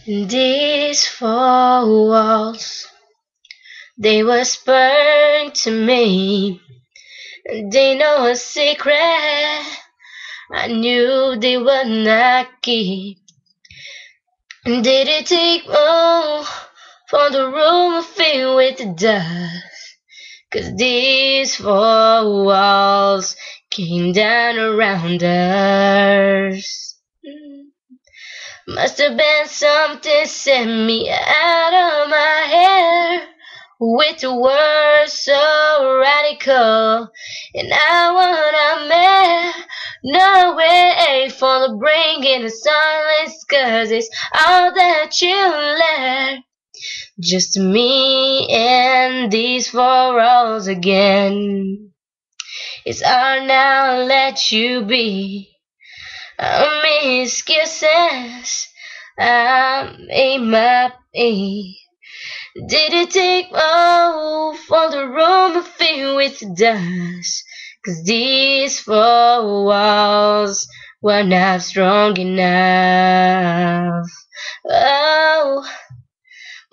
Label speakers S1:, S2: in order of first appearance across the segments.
S1: These four walls, they whispered to me. They know a secret I knew they would not keep. Did it take more for the room filled with dust? 'Cause these four walls came down around us. Must have been something sent me out of my hair with the words so radical, and I wanna make no way for the bringing of silence, 'cause it's all that you left. Just me and these four walls again. It's hard now to let you be. I miss excuses, I made my plea. Did it take more for the room filled with dust? 'Cause these four walls were not strong enough. Oh,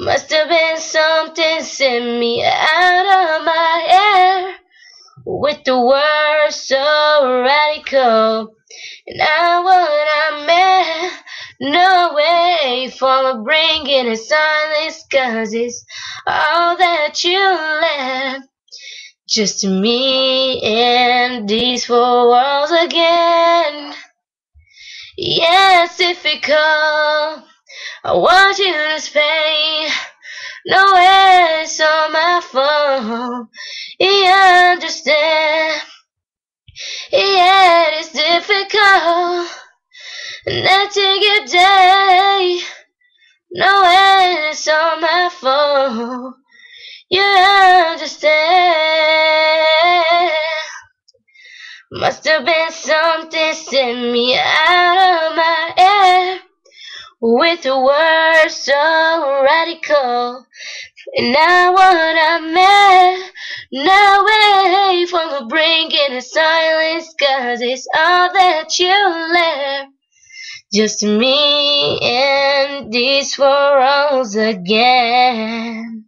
S1: must have been something sent me out of my hair with the words so radical, and I what I meant. No way for bringing a silence, 'cause it's all that you left. Just me and these four walls again. Yes, difficult. I want you to stay. No way, it's all my fault. You understand? Yeah, it's difficult. Letting you day. No way, it's all my fault. You understand? Must have been something sent me out of my air with the words so radical, and now what I meant. No way from bringing a silence, 'cause it's all that you left. Just me and these four walls again.